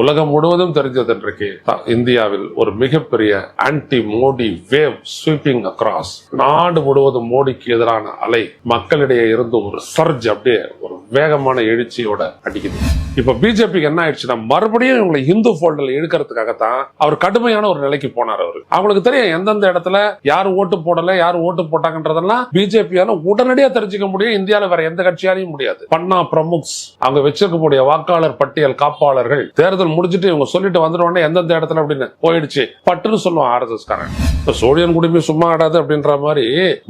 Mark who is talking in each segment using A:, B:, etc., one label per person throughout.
A: உலகம் முழுவதும் தெரிஞ்சது இன்றைக்கு இந்தியாவில் ஒரு மிகப்பெரிய anti Modi wave sweeping across. நாடு முழுவதும் மோடிக்கு எதிரான அலை மக்களிடையே இருந்து ஒரு சர்ஜ் அப்படியே ஒரு வேகமான எழுச்சியோட அடிக்குது. இப்ப பிஜேபிக்கு என்ன ஆயிடுச்சுன்னா மறுபடியும் இவங்களை இந்து போல்டர்ல இழுக்கிறதுக்காகத்தான் அவர் கடுமையான ஒரு நிலைக்கு போனார். அவரு அவங்களுக்கு தெரியும் எந்தெந்த இடத்துல யாரு ஓட்டு போடல யாரு ஓட்டு போட்டாங்கன்றதெல்லாம் பிஜேபியால உடனடியா தெரிஞ்சுக்க முடியும். இந்தியாவில வேற எந்த கட்சியாலையும் முடியாது. பன்னா பிரமுக்ஸ் அவங்க வச்சிருக்கக்கூடிய வாக்காளர் பட்டியல் காப்பாளர்கள் தேர்தல் முடிஞ்சிட்டு இவங்க சொல்லிட்டு வந்துடுவாங்க எந்தெந்த இடத்துல அப்படின்னு போயிடுச்சு பட்டுன்னு சொல்லுவான் ஆர்எஸ்எஸ் காரன். சோழியன் குடிமை சும்மா ஆடாது அப்படின்ற மாதிரி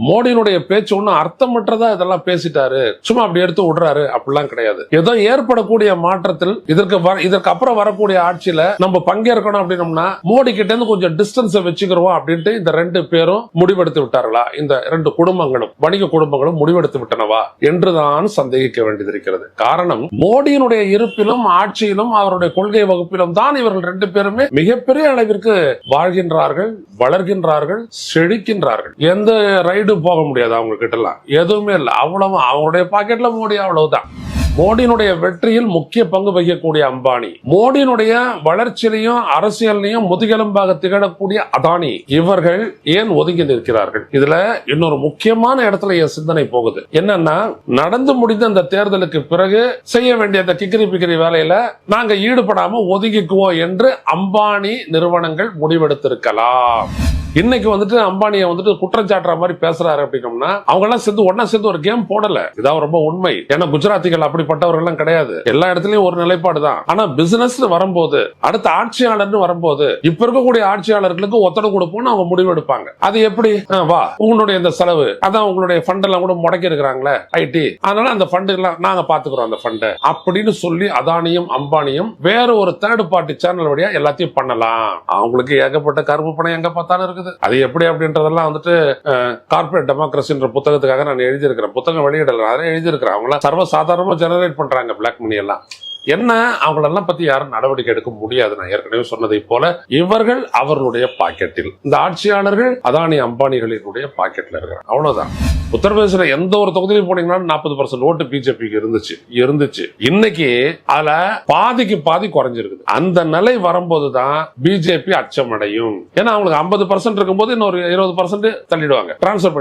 A: மோடியினுடைய பேச்சு ஒன்னும் அர்த்தமற்றதா இதெல்லாம் பேசிட்டாரு சும்மா அப்படி எடுத்து விடுறாரு அப்படிலாம் கிடையாது. ஏதோ ஏற்படக்கூடிய மாற்றத்தில் இதற்கு அப்புறம் வரக்கூடிய ஆட்சியில நம்ம பங்கேற்கணும் அப்படின்னம்னா மோடி கிட்ட இருந்து கொஞ்சம் டிஸ்டன்ஸ் வச்சுக்கிறோம் அப்படின்ட்டு இந்த ரெண்டு பேரும் முடிவெடுத்து விட்டார்களா? இந்த ரெண்டு குடும்பங்களும் வணிக குடும்பங்களும் முடிவெடுத்து விட்டனவா என்றுதான் சந்தேகிக்க வேண்டியது இருக்கிறது. காரணம் மோடியினுடைய இருப்பிலும் ஆட்சியிலும் அவருடைய கொள்கை வகுப்பிலும் தான் இவர்கள் ரெண்டு பேருமே மிகப்பெரிய அளவிற்கு வாழ்கின்றார்கள், வளர்கின்றார்கள், செழிக்கின்றார்கள். எந்த ரைடு போக முடியாது அவங்க கிட்ட எல்லாம், எதுவுமே இல்லை. அவ்வளவு அவங்களுடைய பாக்கெட்ல மோடி அவ்வளவுதான். மோடியினுடைய வெற்றியில் முக்கிய பங்கு வகிக்கக்கூடிய அம்பானி, மோடியினுடைய வளர்ச்சியிலையும் அரசியலையும் முதுகெலும்பாக திகழக்கூடிய அதானி, இவர்கள் ஏன் ஒதுங்கி நிற்கிறார்கள்? இதுல இன்னொரு முக்கியமான இடத்துல என் சிந்தனை போகுது. என்னன்னா, நடந்து முடிந்த அந்த தேர்தலுக்கு பிறகு செய்ய வேண்டிய அந்த கிக்கிரி பிக்கிரி வேலையில நாங்க ஈடுபடாம ஒதுங்கிக்குவோம் என்று அம்பானி நிறுவனங்கள் முடிவெடுத்திருக்கலாம். இன்னைக்கு வந்துட்டு அம்பானியை வந்துட்டு குற்றம் சாட்டுற மாதிரி பேசுறாரு அப்படின்னோம்னா அவங்க எல்லாம் சேர்ந்து ஒன்னா சேர்ந்து ஒரு கேம் போடல. இதான் ரொம்ப உண்மை. ஏன்னா குஜராத்திகள் அப்படிப்பட்டவர்கள் எல்லாம் கிடையாது. எல்லா இடத்துலயும் ஒரு நிலைப்பாடு தான். ஆனா பிசினஸ் வரும்போது, அடுத்த ஆட்சியாளர்னு வரும்போது இப்ப இருக்கக்கூடிய ஆட்சியாளர்களுக்கு ஒத்தடை கொடுப்போம்னு அவங்க முடிவெடுப்பாங்க. அது எப்படி? வா உங்களுடைய இந்த செலவு அதான் உங்களுடைய ஃபண்ட் எல்லாம் கூட முடக்கி இருக்கிறாங்களே ஐடி, அதனால அந்த ஃபண்ட் எல்லாம் நாங்க பாத்துக்கிறோம் அந்த ஃபண்ட் அப்படின்னு சொல்லி அதானியும் அம்பானியும் வேற ஒரு தேர்ட் பார்ட்டி சேனல் வழியா எல்லாத்தையும் பண்ணலாம். அவங்களுக்கு ஏகப்பட்ட கருப்பு பணம் எங்க பார்த்தாலும் இருக்குது. அது எப்படி அப்படின்றதெல்லாம் வந்துட்டு கார்பரேட் டெமோக்ரஸின்ற புத்தகத்துக்காக நான் எழுதியிருக்கிறேன். புத்தகம் வெளியிடல, அதை எழுதியிருக்கிறேன். அவங்க சர்வசாதாரணமா ஜெனரேட் பண்றாங்க பிளாக் மணி எல்லாம். என்ன அவங்களெல்லாம் பத்தி யாரும் நடவடிக்கை எடுக்க முடியாது. நான் ஏற்கனவே சொன்னதை போல இவர்கள் அவர்களுடைய பாக்கெட்டில், இந்த ஆட்சியாளர்கள் அதானி அம்பானிகளினுடைய பாக்கெட்ல இருக்கிறாங்க. அவ்வளவுதான். உத்தரப்பிரதேசல எந்த ஒரு தொகுதியிலும் போனீங்கன்னா 40% ஓட்டு பிஜேபிக்கு இருந்துச்சு. இன்னைக்கு அதுல பாதிக்கு பாதி குறைஞ்சிருக்கு. அந்த நிலை வரும்போதுதான் பிஜேபி அச்சமடையும். ஏன்னா அவங்களுக்கு 50% இருக்கும்போது இன்னொரு 20% தள்ளிடுவாங்க, டிரான்ஸ்பர்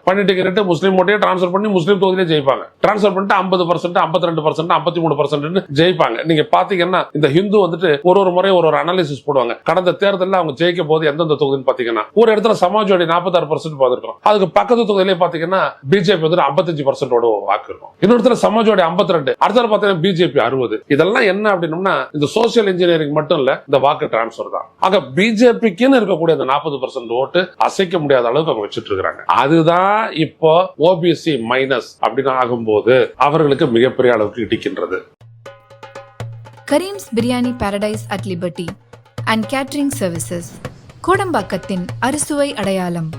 A: பண்ணிட்டு முஸ்லீம் ஓட்டையே டிரான்ஸ்பர் பண்ணி முஸ்லீம் தொகுதியிலே ஜெயிப்பாங்க. டிரான்ஸ்பர் பண்ணிட்டு 50%, 52%, 53% ஜெயிப்பாங்க. நீங்க பாத்தீங்கன்னா இந்த ஹிந்து வந்துட்டு ஒரு முறை ஒரு அனாலிசிஸ் போடுவாங்க. கடந்த தேர்தலில் அவங்க ஜெயிக்க போது எந்தெந்த தொகுதின்னு பாத்தீங்கன்னா ஒரு இடத்துல சமாஜ்வாடி 46% பார்த்திருக்கோம். அதுக்கு பக்கத்து தொகுதியிலே பாத்தீங்கன்னா பிஜேபி வந்து 55% வாக்கு இருக்கும். இன்னொரு சமாஜ்வாடி 52, அடுத்த பாத்தீங்கன்னா பிஜேபி 60. இதெல்லாம் என்ன அப்படின்னா இந்த சோசியல் இன்ஜினியரிங் மட்டும் இல்ல, இந்த வாக்கு டிரான்ஸ்பர் தான். ஆக பிஜேபிக்குன்னு இருக்கக்கூடிய அந்த 40% ஓட்டு அசைக்க முடியாத அளவுக்கு அவங்க வச்சுட்டு இருக்காங்க. அதுதான் இப்போ ஓபிசி மைனஸ் அப்படின்னு ஆகும்போது அவர்களுக்கு மிகப்பெரிய அளவுக்கு இடிக்கின்றது.
B: Karim's biryani paradise at liberty and catering services, கோடம்பாக்கத்தின் அறுசுவை அடையாளம்.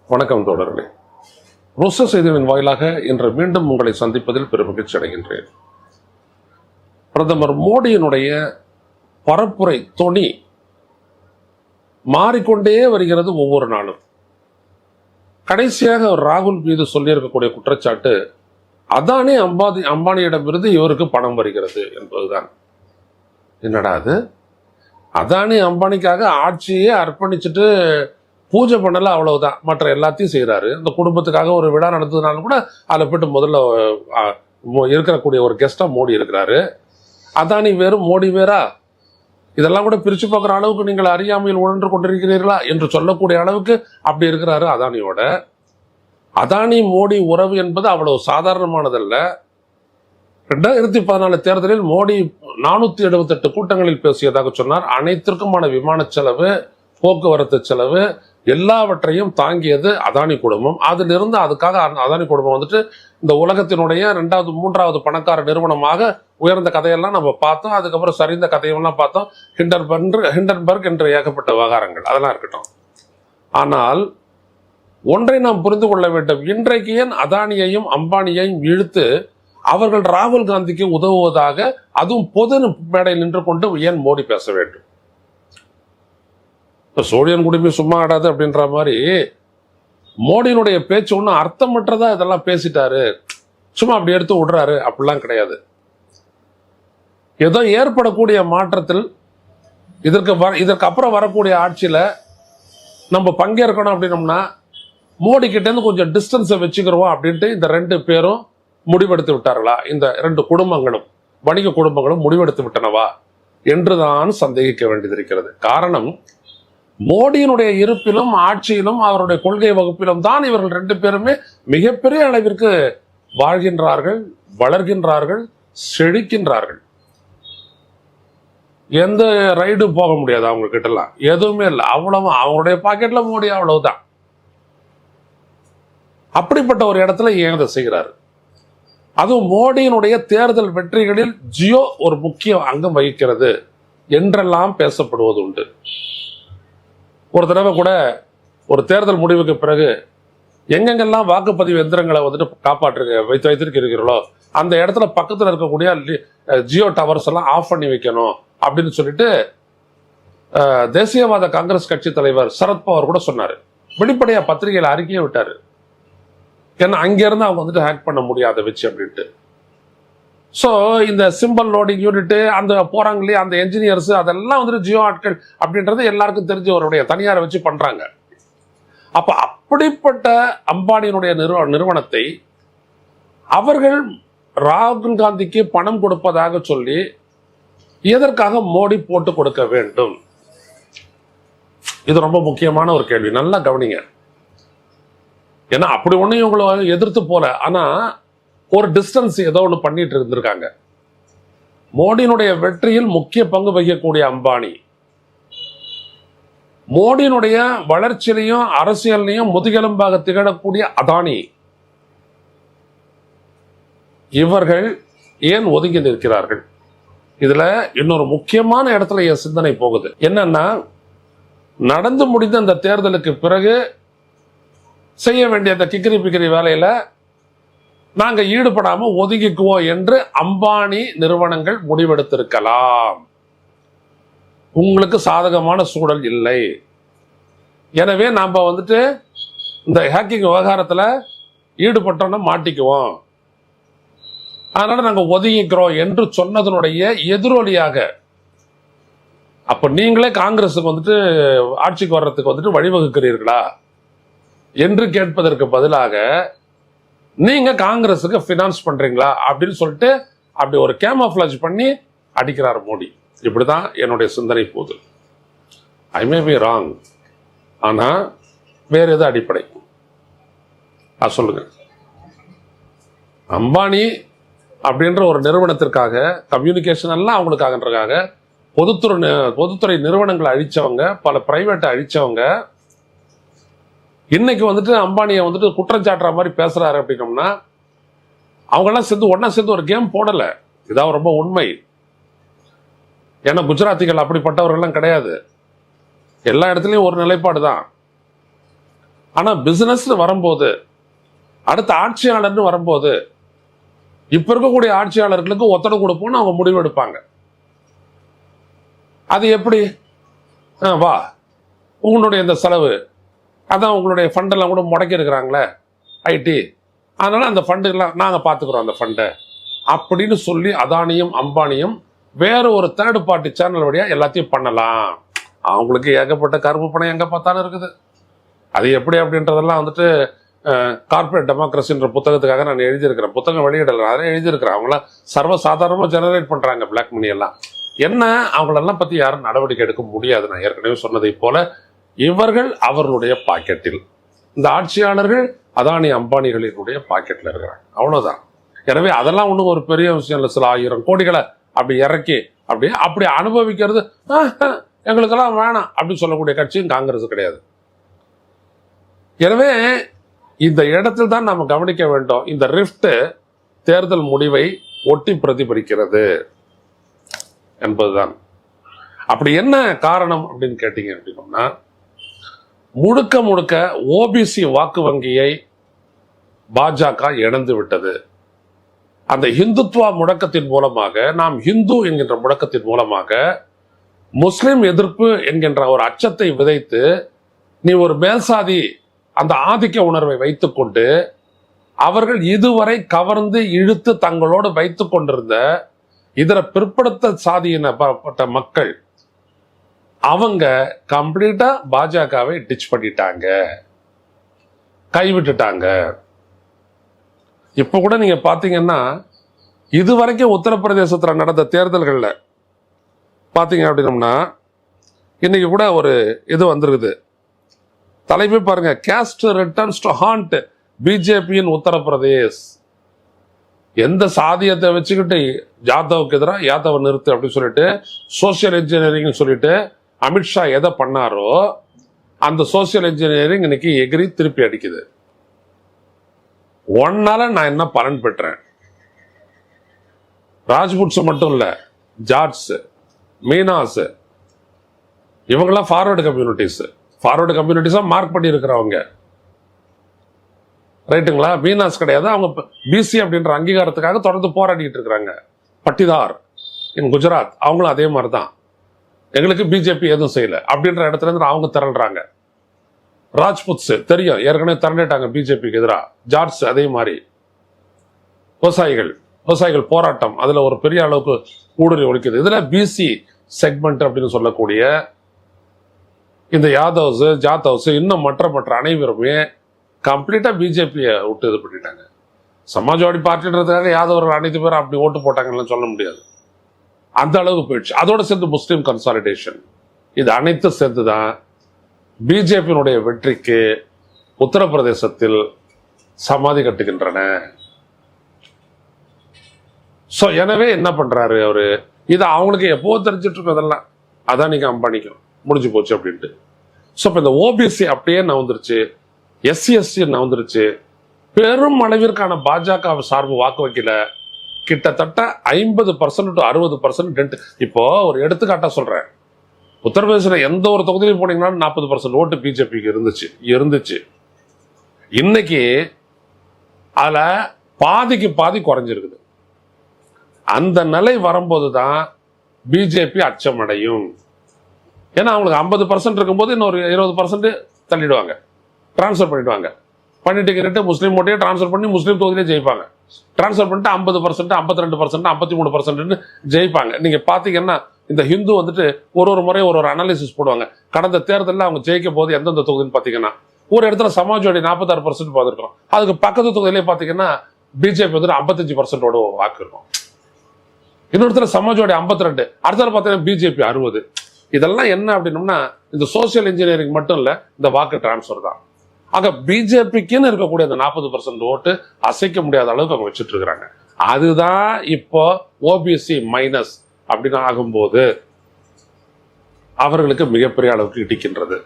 A: வணக்கம் தோழர்களே. ரோச செய்திகளின் வாயிலாக இன்று மீண்டும் உங்களை சந்திப்பதில் பெருமகிழ்ச்சி அடைகின்றேன். பிரதமர் மோடியினுடைய பரப்புரை தொனி மாறிக்கொண்டே வருகிறது ஒவ்வொரு நாளும். கடைசியாக ராகுல் மீது சொல்லியிருக்கக்கூடிய குற்றச்சாட்டு அதானி அம்பானியிடமிருந்து இவருக்கு பணம் வருகிறது என்பதுதான். என்னடா அது? அதானி அம்பானிக்காக ஆட்சியே அர்ப்பணிச்சுட்டு பூஜை பண்ணல, அவ்வளவுதான். மற்ற எல்லாத்தையும் செய்யறாரு. இந்த குடும்பத்துக்காக ஒரு விழா நடந்ததுனாலும் கூட அதில் போயிட்டு முதல்ல இருக்கக்கூடிய ஒரு கெஸ்டா மோடி இருக்கிறாரு. அதானி வேறு மோடி வேறா? இதெல்லாம் கூட பிரிச்சு பார்க்குற அளவுக்கு நீங்கள் அறியாமையில் உழன்று கொண்டிருக்கிறீர்களா என்று சொல்லக்கூடிய அளவுக்கு அப்படி இருக்கிறாரு அதானியோட. அதானி மோடி உறவு என்பது அவ்வளவு சாதாரணமானதல்ல. 2014 தேர்தலில் மோடி 478 கூட்டங்களில் பேசியதாக சொன்னார். அனைத்திற்குமான விமான செலவு, போக்குவரத்து செலவு எல்லாவற்றையும் தாங்கியது அதானி குடும்பம். அதிலிருந்து அதுக்காக அதானி குடும்பம் வந்துட்டு இந்த உலகத்தினுடைய 2வது 3வது பணக்கார நிறுவனமாக உயர்ந்த கதையெல்லாம் நம்ம பார்த்தோம். அதுக்கப்புறம் சரிந்த கதையெல்லாம் பார்த்தோம். ஹிண்டன்பர்க் என்ற ஏகப்பட்ட விவகாரங்கள் அதெல்லாம் இருக்கட்டும். ஆனால் ஒன்றை நாம் புரிந்து கொள்ள வேண்டும். இன்றைக்கு ஏன் அதானியையும் அம்பானியையும் இழுத்து அவர்கள் ராகுல் காந்திக்கு உதவுவதாக, அதுவும் பொது மேடையில் நின்று கொண்டு ஏன் மோடி பேச வேண்டும்? சோழியன் குடிமை சும்மா ஆடாது அப்படின்ற மாதிரி மோடியினுடைய பேச்சு ஒன்றும் அர்த்தமற்றதா இதெல்லாம் பேசிட்டாரு, சும்மா அப்படி எடுத்து விடுறாரு அப்படிலாம் கிடையாது. ஏதோ ஏற்படக்கூடிய மாற்றத்தில் இதற்கு அப்புறம் வரக்கூடிய ஆட்சியில நம்ம பங்கேற்கணும் அப்படின்னோம்னா மோடி கிட்ட இருந்து கொஞ்சம் டிஸ்டன்ஸை வச்சுக்கிறோம் அப்படின்ட்டு இந்த 2 பேரும் முடிவெடுத்து விட்டார்களா? இந்த 2 குடும்பங்களும், வணிக குடும்பங்களும் முடிவெடுத்து விட்டனவா என்றுதான் சந்தேகிக்க வேண்டியது இருக்கிறது. காரணம், மோடியினுடைய இருப்பிலும் ஆட்சியிலும் அவருடைய கொள்கை வகுப்பிலும் தான் இவர்கள் 2 பேருமே மிகப்பெரிய அளவிற்கு வாழ்கின்றார்கள், வளர்கின்றார்கள், செழிக்கின்றார்கள். எந்த ரைடும் போக முடியாது அவங்க கிட்டலாம், எதுவுமே இல்லை. அவ்வளவு அவங்களுடைய பாக்கெட்ல மோடி, அவ்வளவுதான். அப்படிப்பட்ட ஒரு இடத்துல ஏன் இதை செய்கிறாரு? அதுவும் மோடியினுடைய தேர்தல் வெற்றிகளில் ஜியோ ஒரு முக்கிய அங்கம் வகிக்கிறது என்றெல்லாம் பேசப்படுவது உண்டு. ஒரு தடவை கூட ஒரு தேர்தல் முடிவுக்கு பிறகு எங்கெங்கெல்லாம் வாக்குப்பதிவு எந்திரங்களை வந்துட்டு வைத்திருக்கிறீர்களோ அந்த இடத்துல பக்கத்தில் இருக்கக்கூடிய ஜியோ டவர்ஸ் எல்லாம் ஆஃப் பண்ணி வைக்கணும் அப்படின்னு சொல்லிட்டு தேசியவாத காங்கிரஸ் கட்சி தலைவர் சரத்பவார் கூட சொன்னாரு. வெளிப்படையா பத்திரிகையில அறிக்கையை விட்டாரு. ஏன்னா அங்கிருந்து அவங்க வந்துட்டு ஹேக் பண்ண முடியாத வச்சு அப்படின்ட்டு. ஸோ இந்த சிம்பிள் லோடிங் யூனிட் அந்த போறாங்களே அந்த என்ஜினியர்ஸ் அதெல்லாம் வந்துட்டு ஜியோ ஆட்கள் அப்படின்றது எல்லாருக்கும் தெரிஞ்சவருடைய தனியாரை வச்சு பண்றாங்க. அப்ப அப்படிப்பட்ட அம்பானியினுடைய நிறுவனத்தை அவர்கள் ராகுல் காந்திக்கு பணம் கொடுப்பதாக சொல்லி எதற்காக மோடி போட்டு கொடுக்க வேண்டும்? இது ரொம்ப முக்கியமான ஒரு கேள்வி. நல்லா கவனிங்க. ஏன்னா அப்படி ஒண்ணு இவங்களை எதிர்த்து போல, ஆனா ஒரு டிஸ்டன்ஸ் ஏதோ ஒன்று பண்ணிட்டு இருந்திருக்காங்க. மோடியினுடைய வெற்றியில் முக்கிய பங்கு வகிக்கக்கூடிய அம்பானி, மோடியினுடைய வளர்ச்சியிலையும் அரசியலையும் முதுகெலும்பாக திகழக்கூடிய அதானி, இவர்கள் ஏன் ஒதுங்கி நிற்கிறார்கள்? இதுல இன்னொரு முக்கியமான இடத்துல என் சிந்தனை போகுது. என்னன்னா, நடந்து முடிந்த அந்த தேர்தலுக்கு பிறகு செய்ய வேண்டிய அந்த கிக்கிரி பிக்கிரி வேலையில நாங்க ஈடுபடாம ஒதுங்கிக்குவோம் என்று அம்பானி நிறுவனங்கள் முடிவெடுத்திருக்கலாம். உங்களுக்கு சாதகமான சூழல் இல்லை, எனவே நாம வந்துட்டு இந்த ஹேக்கிங் விவகாரத்துல ஈடுபட்டோம்னா மாட்டிக்குவோம், அதனால நாங்க ஒதுங்கிக்கிறோம் என்று சொன்னதனுடைய எதிரொலியாக அப்ப நீங்களே காங்கிரஸுக்கு வந்துட்டு ஆட்சிக்கு வர்றதுக்கு வந்துட்டு வழிவகுக்கிறீர்களா என்று கேட்பதற்கு பதிலாக நீங்க காங்கிரஸுக்கு பினான்ஸ் பண்றீங்களா அப்படின்னு சொல்லிட்டு அப்படி ஒரு கேமோஃபிளாஜ் பண்ணி அடிக்கிறார் மோடி. இப்படிதான் என்னுடைய சிந்தனை போகுது. ஐ மே பி ராங், ஆனா வேற எது அடிப்படை சொல்லுங்க. அம்பானி அப்படின்ற ஒரு நிறுவனத்திற்காக கம்யூனிகேஷன் எல்லாம் அவங்களுக்காகன்றக்காக பொதுத்துறை நிறுவனங்களை அழிச்சவங்க, பல பிரைவேட்டை அழிச்சவங்க, இன்னைக்கு வந்துட்டு அம்பானியை வந்துட்டு குற்றம் சாட்டுற மாதிரி பேசுறாரு அப்படின்னோம்னா அவங்கெல்லாம் ஒன்னா சேர்ந்து ஒரு கேம் போடல. இதான் ரொம்ப உண்மை. ஏன்னா குஜராத்திகள் அப்படிப்பட்டவர்கள்லாம் கிடையாது, எல்லா இடத்துலையும் ஒரு நிலைப்பாடு தான். ஆனா பிசினஸ் வரும்போது, அடுத்த ஆட்சியாளர்னு வரும்போது, இப்ப இருக்கக்கூடிய ஆட்சியாளர்களுக்கு ஒத்தடை கொடுப்போம்னு அவங்க முடிவெடுப்பாங்க. அது எப்படி? வா உங்களுடைய இந்த செலவு, அதான் உங்களுடைய ஃபண்டெல்லாம் கூட முடக்கி இருக்கிறாங்களே ஐடி, அதனால அந்த ஃபண்டுலாம் நாங்கள் பார்த்துக்குறோம் அந்த ஃபண்டை அப்படின்னு சொல்லி அதானியும் அம்பானியும் வேற ஒரு தேர்ட் பார்ட்டி சேனல் வழியா எல்லாத்தையும் பண்ணலாம். அவங்களுக்கு ஏகப்பட்ட கருப்பு பணம் எங்க பார்த்தாலும் இருக்குது. அது எப்படி அப்படின்றதெல்லாம் வந்துட்டு கார்பரேட் டெமோக்ரஸின்ற புத்தகத்துக்காக நான் எழுதியிருக்கிறேன். புத்தகம் வெளியிடல, அதை எழுதியிருக்கிறேன். அவங்களாம் சர்வசாதாரணமாக ஜெனரேட் பண்றாங்க பிளாக் மணி எல்லாம். என்ன அவங்களெல்லாம் பத்தி யாரும் நடவடிக்கை எடுக்க முடியாது. நான் ஏற்கனவே சொன்னதை போல இவர்கள் அவர்களுடைய பாக்கெட்டில், இந்த ஆட்சியாளர்கள் அதானி அம்பானிகளினுடைய பாக்கெட்ல இருக்கிறாங்க, அவ்வளவுதான். எனவே அதெல்லாம் ஒன்றும் ஒரு பெரிய விஷயம் இல்லை. சில 1000 கோடிகளை அப்படி இறக்கி அப்படி அனுபவிக்கிறது எங்களுக்கெல்லாம் வேணாம் அப்படின்னு சொல்லக்கூடிய கட்சியும் காங்கிரஸ் கிடையாது. எனவே இந்த இடத்தில் தான் நாம் கவனிக்க வேண்டும். இந்த ரிஃப்ட் தேர்தல் முடிவை ஒட்டி பிரதிபலிக்கிறது என்பதுதான். அப்படி என்ன காரணம் அப்படின்னு கேட்டீங்க அப்படின்னா, முழுக்க முழுக்க ஓபிசி வாக்கு வங்கியை பாஜக இழந்து விட்டது. அந்த இந்துத்துவா முழக்கத்தின் மூலமாக, நாம் இந்து என்கின்ற முழக்கத்தின் மூலமாக முஸ்லிம் எதிர்ப்பு என்கின்ற ஒரு அச்சத்தை விதைத்து, நீ ஒரு மேல்சாதி அந்த ஆதிக்க உணர்வை வைத்துக்கொண்டு அவர்கள் இதுவரை கவர்ந்து இழுத்து தங்களோடு வைத்துக் கொண்டிருந்த இதர பிற்படுத்த சாதியினப்பட்ட மக்கள் அவங்க கம்ப்ளீட்டா பாஜகவை டிச் பண்ணிட்டாங்க, கைவிட்டுட்டாங்க. இப்ப கூட நீங்க பாத்தீங்கன்னா இதுவரைக்கும் உத்தரப்பிரதேசத்துல நடந்த தேர்தல்கள்ல பாத்தீங்க அப்படின்னம்னா இன்னைக்கு கூட ஒரு இது வந்திருக்குது, தலைமை பாருங்க, caste returns to hand BJP இன் உத்தரப்பிரதேஷ். எந்த சாதியத்தை வச்சுக்கிட்டு யாதவுக்கு எதிராக யாதவ நிறுத்து அப்படின்னு சொல்லிட்டு சோசியல் இன்ஜினியரிங் சொல்லிட்டு அமித்ஷா எதை பண்ணாரோ அந்த சோசியல் இன்ஜினியரிங் இன்னைக்கு எகிரி திருப்பி அடிக்குது. ஒன்னால நான் என்ன பலன் பெற்றேன்? ராஜ்புட்ஸ் மட்டும் இல்ல, ஜாட்ஸ், மீனாஸ், இவங்கெல்லாம் ஃபார்வர்டு கம்யூனிட்டிஸா மார்க் பண்ணி இருக்கிறவங்க, ரைட்டுங்களா? மீனாஸ் கிடையாது, அவங்க பிசி அப்படின்ற அங்கீகாரத்துக்காக தொடர்ந்து போராடிட்டு இருக்கிறாங்க. பட்டிதார் இன் குஜராத், அவங்களும் அதே மாதிரி தான், எங்களுக்கு பிஜேபி எதுவும் செய்யல அப்படின்ற இடத்துல இருந்து அவங்க திரள்றாங்க. ராஜ்புட்ஸ் தெரியும், ஏற்கனவே திரண்டிட்டாங்க பிஜேபிக்கு எதிராக. ஜாட்ஸ் அதே மாதிரி. விவசாயிகள் போராட்டம் அதுல ஒரு பெரிய அளவுக்கு ஊடுருவி ஒழிக்குது. இதுல பிசி செக்மெண்ட் அப்படின்னு சொல்லக்கூடிய இந்த யாதவ்ஸ், ஜாதவ்ஸ், இன்னும் மற்ற அனைவருமே கம்ப்ளீட்டா பிஜேபியை விட்டு இது பண்ணிட்டாங்க. சமாஜ்வாடி பார்ட்டின்றதுக்காக யாதவர்கள் அனைத்து பேரும் அப்படி ஓட்டு போட்டாங்கன்னு சொல்ல முடியாது, அந்த அளவுக்கு போயிடுச்சு. அதோட சேர்ந்து முஸ்லீம் கன்சாலிடேஷன், இது அனைத்தும் சேர்ந்துதான் பிஜேபியினுடைய வெற்றிக்கு உத்தரப்பிரதேசத்தில் சமாதி கட்டுகின்றன. சோ எனவே என்ன பண்றாரு அவரு, இது அவங்களுக்கு எப்போ தெரிஞ்சிட்டு இருக்கும், இதெல்லாம் அதான் நீங்க அம்பானிக்கும் முடிஞ்சு போச்சு அப்படின்ட்டு. சோ இப்ப இந்த ஓபிசி அப்படியே நவுந்துருச்சு, எஸ்சி நவுந்துருச்சு. பெரும் அளவிற்கான பாஜக சார்பு வாக்கு வைக்கல, கிட்டத்தட்ட 50% to 60%. இப்போ ஒரு எடுத்துக்காட்டா சொல்றேன், உத்தரப்பிரதேச எந்த ஒரு தொகுதியிலும் போனீங்கன்னா 40% ஓட்டு பிஜேபிக்கு இருந்துச்சு. இன்னைக்கு அதுல பாதிக்கு பாதி குறைஞ்சிருக்குது. அந்த நிலை வரும்போதுதான் பிஜேபி அச்சமடையும். ஏன்னா அவங்களுக்கு 50% இருக்கும்போது இன்னொரு 20% தள்ளிடுவாங்க, டிரான்ஸ்பர் பண்ணிட்டு முஸ்லீம் ஓட்டையே டிரான்ஸ்பர் பண்ணி முஸ்லீம் தொகுதியிலே ஜெயிப்பாங்க. டிரான்ஸ்பர் பண்ணிட்டு 50%, 52%, 53% ஜெயிப்பாங்க. நீங்க பாத்தீங்கன்னா இந்த ஹிந்து வந்துட்டு ஒரு முறை ஒரு அனாலிசிஸ் போடுவாங்க. கடந்த தேர்தலில் அவங்க ஜெயிக்க போது எந்தெந்த தொகுதின்னு பாத்தீங்கன்னா, ஒரு இடத்துல சமாஜ்வாடி 46% பார்த்துருக்கோம், அதுக்கு பக்கத்து தொகுதியிலே பாத்தீங்கன்னா பிஜேபி வந்துட்டு 55% வாக்கு இருக்கும். இன்னொருத்தர சமாஜ்வாடி 52, அடுத்த பாத்தீங்கன்னா பிஜேபி 60. இதெல்லாம் என்ன அப்படின்னோம்னா இந்த சோசியல் இன்ஜினியரிங் மட்டும் இல்ல, இந்த வாக்கு டிரான்ஸ்பர் தான். ஆக பிஜேபிக்குன்னு இருக்கக்கூடிய அந்த 40% ஓட்டு அசைக்க முடியாத அளவுக்கு அவங்க வச்சுட்டு இருக்கிறாங்க. அதுதான் இப்போ ஓபிசி மைனஸ் அப்படின்னு ஆகும்போது அவர்களுக்கு மிகப்பெரிய அளவுக்கு இடிக்கின்றது.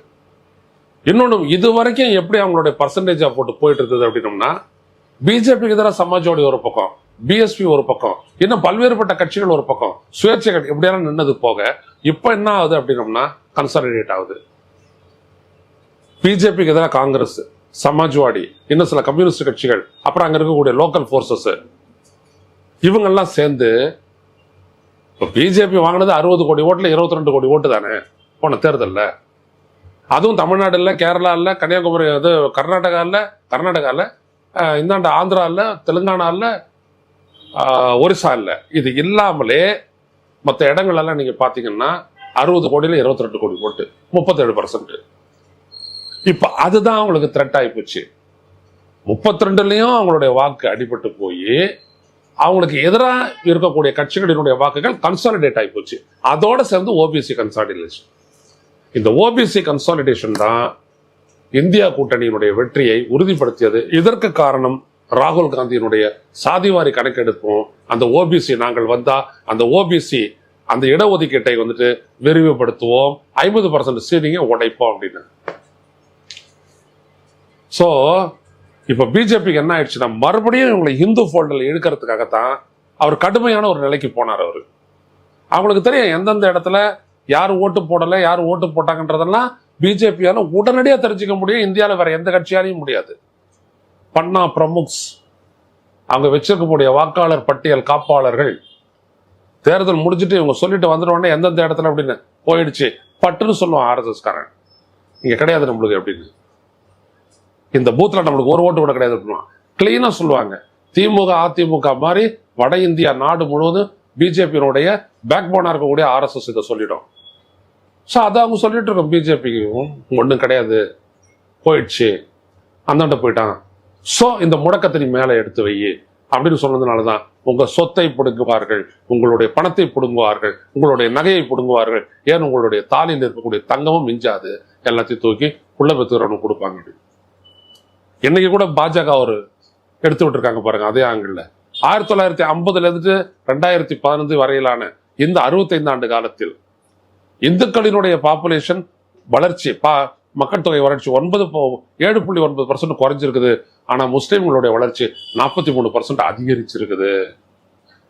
A: இன்னொன்று, இது வரைக்கும் எப்படி அவங்களுடைய பர்சன்டேஜா போட்டு போயிட்டு இருந்தது அப்படின்னோம்னா, பிஜேபிக்கு எதிராக சமாஜ்வாடி ஒரு பக்கம், பிஎஸ்பி ஒரு பக்கம், இன்னும் பல்வேறுபட்ட கட்சிகள் ஒரு பக்கம், சுயேட்சை கட்சி எப்படியான நின்னது போக இப்ப என்ன ஆகுது அப்படின்னோம்னா கன்சாலிடேட் ஆகுது. பிஜேபிக்கு எதிராக காங்கிரஸ், சமாஜ்வாடி, இன்னும் சில கம்யூனிஸ்ட் கட்சிகள், அப்புறம் அங்க இருக்கக்கூடிய லோக்கல் போர்சஸ், இவங்கெல்லாம் சேர்ந்து இப்ப பிஜேபி வாங்கினது 60 கோடி ஓட்டுல 22 கோடி ஓட்டு தானே போன தேர்தல்ல. அதுவும் தமிழ்நாடு இல்ல, கேரளா இல்ல, கன்னியாகுமரி, அது கர்நாடகா இல்ல, இந்தாண்ட ஆந்திரா இல்ல, தெலுங்கானா இல்ல, ஒரிசா இல்ல. இது இல்லாமலே மற்ற இடங்கள் எல்லாம் நீங்க பாத்தீங்கன்னா 60 கோடியில 22 கோடி ஓட்டு, 37%. இப்ப அதுதான் அவங்களுக்கு த்ரெட் ஆகி போச்சு. 32லயும் அவங்களுடைய வாக்கு அடிபட்டு போய் அவங்களுக்கு எதிராக இருக்கக்கூடிய கட்சிகளினுடைய வாக்குகள் கன்சாலிடேட் ஆகி போச்சு. அதோட சேர்ந்து ஓபிசி கன்சாலிடேஷன். இந்த ஓபிசி கன்சாலிடேஷன் தான் இந்தியா கூட்டணியினுடைய வெற்றியை உறுதிப்படுத்தியது. இதற்கு காரணம் ராகுல் காந்தியினுடைய சாதிவாரி கணக்கெடுப்பும், அந்த ஓபிசி நாங்கள் வந்தா அந்த ஓபிசி அந்த இடஒதுக்கீட்டை வந்துட்டு விரிவுபடுத்துவோம், 50% சீனிங்க உடைப்போம் அப்படின்னு. சோ இப்ப பிஜேபிக்கு என்ன ஆயிடுச்சுன்னா, மறுபடியும் இவங்களை இந்து ஃபோல்டில் இழுக்கிறதுக்காகத்தான் அவர் கடுமையான ஒரு நிலைக்கு போனார். அவரு அவங்களுக்கு தெரியும் எந்தெந்த இடத்துல யார் ஓட்டு போடல, யார் ஓட்டு போட்டாங்கன்றதெல்லாம் பிஜேபியால உடனடியாக தெரிஞ்சுக்க முடியும். இந்தியாவில் வேற எந்த கட்சியாலையும் முடியாது. பன்னா பிரமுக்ஸ், அவங்க வச்சிருக்கக்கூடிய வாக்காளர் பட்டியல் காப்பாளர்கள், தேர்தல் முடிச்சுட்டு இவங்க சொல்லிட்டு வந்துடுவோன்னே எந்தெந்த இடத்துல அப்படின்னு போயிடுச்சு பட்டுன்னு சொல்லுவான் ஆர்எஸ்எஸ் காரன், இங்க கிடையாது நம்மளுக்கு அப்படின்னு. இந்த பூத்துல நம்மளுக்கு ஒரு ஓட்டு கூட கிடையாது. கிளீனா சொல்லுவாங்க, திமுக அதிமுக மாதிரி வட இந்தியா நாடு முழுவதும் பிஜேபியினுடைய பேக் போனா இருக்கக்கூடிய RSS இதை சொல்லிடும். ஸோ அதை அவங்க சொல்லிட்டு இருக்கோம், பிஜேபிக்கு ஒன்றும் கிடையாது, போயிடுச்சு, அந்தாண்ட போயிட்டான். ஸோ இந்த முடக்கத்தை நீ மேலே எடுத்து வை அப்படின்னு சொன்னதுனாலதான் உங்க சொத்தை பிடுங்குவார்கள், உங்களுடைய பணத்தை பிடுங்குவார்கள், உங்களுடைய நகையை பிடுங்குவார்கள், ஏன் உங்களுடைய தாலியில் இருக்கக்கூடிய தங்கமும் மிஞ்சாது, எல்லாத்தையும் தூக்கி உள்ள பெற்றுறவனு கொடுப்பாங்க. இன்னைக்கு கூட பாஜக ஒரு எடுத்து விட்டுருக்காங்க பாருங்க, அதே ஆங்கிள் 1950 இருந்து 2015 வரையிலான இந்த 65 ஆண்டு காலத்தில் இந்துக்களினுடைய பாப்புலேஷன் வளர்ச்சி, மக்கள் தொகை வளர்ச்சி 7.9% குறைஞ்சிருக்குது. ஆனா முஸ்லிம்களுடைய வளர்ச்சி 43% அதிகரிச்சிருக்குது.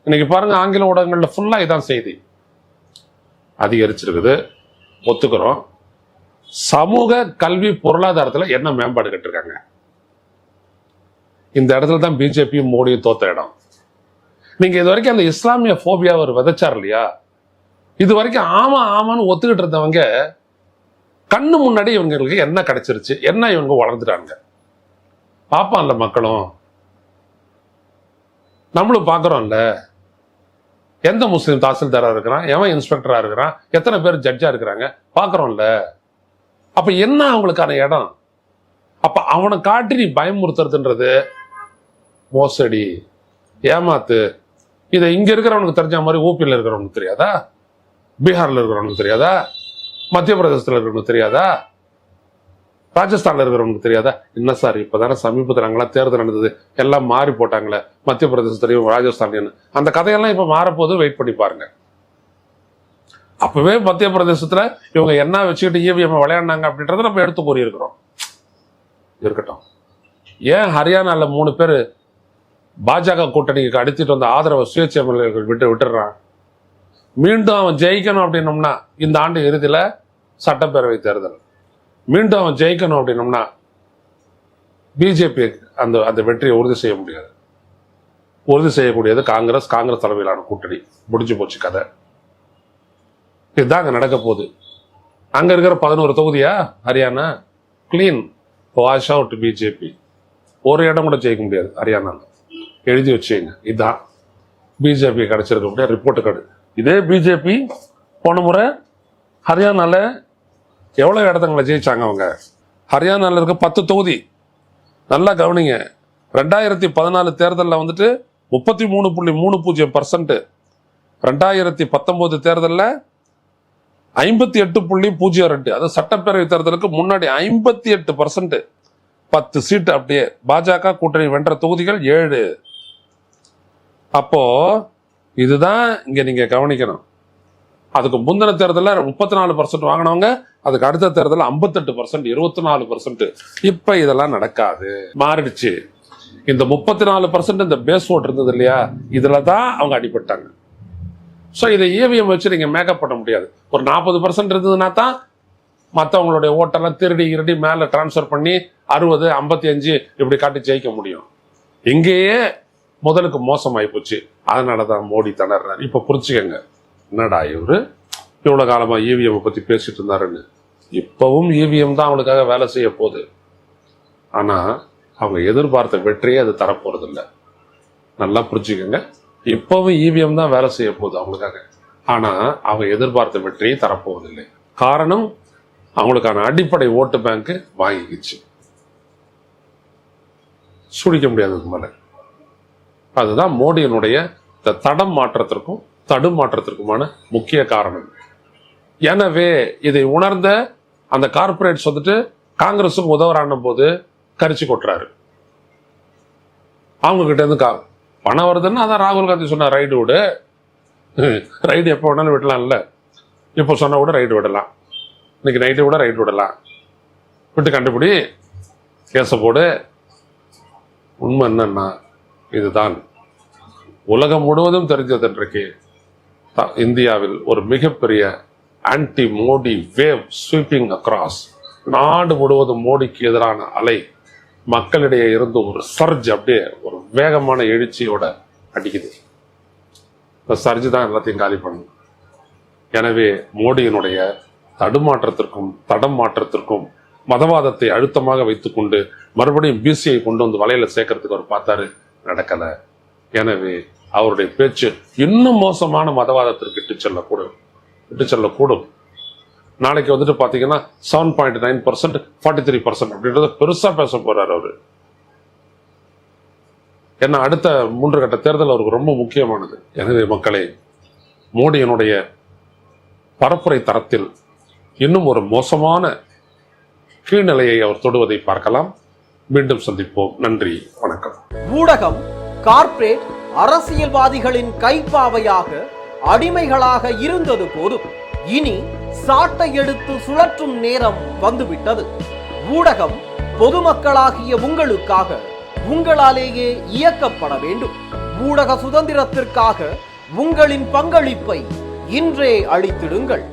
A: இன்னைக்கு பாருங்க, ஆங்கில ஊடகங்கள்ல ஃபுல்லா இதான் செய்தி. அதிகரிச்சிருக்குது, ஒத்துக்கிறோம். சமூக கல்வி பொருளாதாரத்துல என்ன மேம்பாடு கட்டிருக்காங்க? இந்த இடத்துல தான் பிஜேபியும் மோடியும் தோத்த இடம். நீங்க இது வரைக்கும் அந்த இஸ்லாமிய போபியா அவர் விதைச்சார் இல்லையா, இது வரைக்கும் ஆமா ஆமான்னு ஒத்துக்கிட்டு இருந்தவங்க கண்ணு முன்னாடி இவங்களுக்கு என்ன கிடைச்சிருச்சு, என்ன இவங்க வளர்ந்துட்டாங்க பாப்பான்ல மக்களும். நம்மளும் பாக்குறோம்ல, எந்த முஸ்லீம் தாசில்தாரா இருக்கிறான், எவன் இன்ஸ்பெக்டரா இருக்கிறான், எத்தனை பேர் ஜட்ஜா இருக்கிறாங்க பாக்குறோம்ல. அப்ப என்ன அவங்களுக்கான இடம்? அப்ப அவனை காட்டி நீ பயமுறுத்துறதுன்றது மோசடி, ஏமாத்து. இதை இங்க இருக்கிறவனுக்கு தெரிஞ்ச மாதிரி ஊபியில் இருக்கிறவனுக்கு தெரியாதா, பீகார்ல இருக்கிறவனுக்கு தெரியாதா, மத்திய பிரதேசத்துல இருக்கிறவனுக்கு தெரியாதா, ராஜஸ்தான்ல இருக்கிறவனுக்கு தெரியாதா? என்ன சார் இப்பதானே சமீபத்தில் அங்கெல்லாம் தேர்தல் நடந்தது, எல்லாம் மாறி போட்டாங்களே, மத்திய பிரதேசத்துலயும் ராஜஸ்தான்லயும். அந்த கதையெல்லாம் இப்ப மாறப்போது, வெயிட் பண்ணி பாருங்க. அப்பவே மத்திய பிரதேசத்துல இவங்க என்ன வச்சுக்கிட்டு EVM விளையாடினாங்க அப்படின்றத நம்ம எடுத்து கூறியிருக்கிறோம். இருக்கட்டும், ஏன் ஹரியானால 3 பேர் பாஜக கூட்டணிக்கு அடித்துட்டு வந்த ஆதரவை சுயேட்சை எம்எல்ஏக்கள் விட்டுடுறான்? மீண்டும் அவன் ஜெயிக்கணும் அப்படின்னோம்னா இந்த ஆண்டு இறுதியில சட்டப்பேரவை தேர்தல், மீண்டும் அவன் ஜெயிக்கணும் அப்படின்னோம்னா பிஜேபி அந்த வெற்றியை உறுதி செய்ய முடியாது. உறுதி செய்யக்கூடியது காங்கிரஸ் தலைமையிலான கூட்டணி. முடிஞ்சு போச்சு கதை. இதுதான் அங்க நடக்க போகுது. அங்க இருக்கிற 11 தொகுதியா Haryana clean wash out BJP. ஒரு இடம் கூட ஜெயிக்க முடியாது ஹரியானால, எழுதி வச்சுங்க. இதுதான் பிஜேபி கிடைச்சிருக்கக்கூடிய ரிப்போர்ட் கார்டு. இதே பிஜேபி போன முறை ஹரியானால எவ்வளவு இடத்துங்களை ஜெயிச்சாங்க அவங்க? ஹரியானால இருக்க 10 தொகுதி நல்லா கவனிங்க. 2014 தேர்தலில் வந்துட்டு 33.30%, 2019 தேர்தலில் 58.02, அது சட்டப்பேரவை தேர்தலுக்கு முன்னாடி 58%, 10 சீட்டு அப்படியே. பாஜக கூட்டணி வென்ற தொகுதிகள் 7. அப்போ இதுதான் இங்க நீங்க கவனிக்கணும். அதுக்கு முந்தின தேர்தலில் 34% வாங்கினவங்க, அதுக்கு அடுத்த தேர்தலில் 58%, 24%. இப்ப இதெல்லாம் நடக்காது, மாறிடுச்சு. இந்த 34% இந்த பேஸ் ஓட் இருந்தது இல்லையா, இதுலதான் அவங்க அடிபட்டாங்க. ஸோ இதை EVM வச்சு நீங்க மேக்கப் பண்ண முடியாது. ஒரு 40% இருந்ததுன்னா தான் மற்றவங்களுடைய ஓட்டெல்லாம் திருடி மேல டிரான்ஸ்ஃபர் பண்ணி 60, 55 இப்படி காட்டி ஜெயிக்க முடியும். இங்கேயே முதலுக்கு மோசமாயி போச்சு. அதனாலதான் மோடி திணறாரு. இப்ப புரிச்சுக்கங்க, என்னடா இவரு இவ்வளவு காலமா EVM பத்தி பேசிட்டு இருந்தாருன்னு. இப்பவும் EVM தான் அவங்களுக்காக வேலை செய்ய போகுது. ஆனா அவங்க எதிர்பார்த்த வெற்றியே அது தரப்போறது இல்லை. நல்லா புரிச்சுக்கங்க, இப்பவும் EVM தான் வேலை செய்ய போகுது அவங்களுக்காக. ஆனா அவங்க எதிர்பார்த்த வெற்றியை தரப்போவதில்லை. காரணம், அவங்களுக்கான அடிப்படை ஓட்டு பேங்க் வாங்கிக்கிச்சு. சுடிக்க முடியாததுக்கு மேல. அதுதான் மோடியினுடைய தடம் மாற்றத்திற்கும் தடுமாற்றத்திற்குமான முக்கிய காரணம். எனவே இதை உணர்ந்த அந்த கார்பரேட்ஸ் வந்துட்டு காங்கிரஸுக்கு உதவுறான போது கரிச்சு கொட்டுறாரு. அவங்க கிட்ட இருந்து பணம் வருதுன்னா அதான் ராகுல் காந்தி சொன்ன ரைடு விடு, ரைடு எப்போ வேணாலும் விடலாம்ல. இப்போ சொன்ன கூட ரைடு விடலாம், இன்னைக்கு நைட்டு கூட ரைடு விடலாம், விட்டு கண்டுபிடி, கேச போடு. உண்மை என்னன்னா இதுதான் உலகம் முழுவதும் தெரிஞ்சது. இன்றைக்கு இந்தியாவில் ஒரு மிகப்பெரிய anti Modi wave sweeping across. நாடு முழுவதும் மோடிக்கு எதிரான அலை மக்களிடையே இருந்து ஒரு சர்ஜ், அப்படியே ஒரு வேகமான எழுச்சியோட அடிக்குது. இந்த சர்ஜ் தான் எல்லாத்தையும் காலி பண்ணும். எனவே மோடியினுடைய தடுமாற்றத்திற்கும் தடம் மாற்றத்திற்கும் மதவாதத்தை அழுத்தமாக வைத்துக்கொண்டு மறுபடியும் பிசிஐ கொண்டு வந்து வலையில சேர்க்கறதுக்கு அவர் பார்த்தாரு, நடக்கல. எனவே அவருடைய பேச்சு இன்னும் மோசமான மதவாதத்திற்கு இட்டு செல்லக்கூடும். நாளைக்கு வந்துட்டு பாத்தீங்கன்னா 7.9%, 43% அப்படின்றத பெருசா பேச போறாரு அவரு. ஏன்னா அடுத்த 3 கட்ட தேர்தல் அவருக்கு ரொம்ப முக்கியமானது. எனவே மக்களே, மோடியினுடைய பரப்புரை தரத்தில் இன்னும் ஒரு மோசமான கீழ்நிலையை அவர் தொடுவதை பார்க்கலாம். மீண்டும் சந்திப்போம். நன்றி, வணக்கம்.
C: ஊடகம் கார்ப்பரேட் அரசியல்வாதிகளின் கைப்பாவையாக அடிமைகளாக இருந்தது போதும். இனி சாட்டை எடுத்து சுழற்றும் நேரம் வந்துவிட்டது. ஊடகம் பொதுமக்களாகிய உங்களுக்காக, உங்களாலேயே இயக்கப்பட வேண்டும். ஊடக சுதந்திரத்திற்காக உங்களின் பங்களிப்பை இன்றே அளித்திடுங்கள்.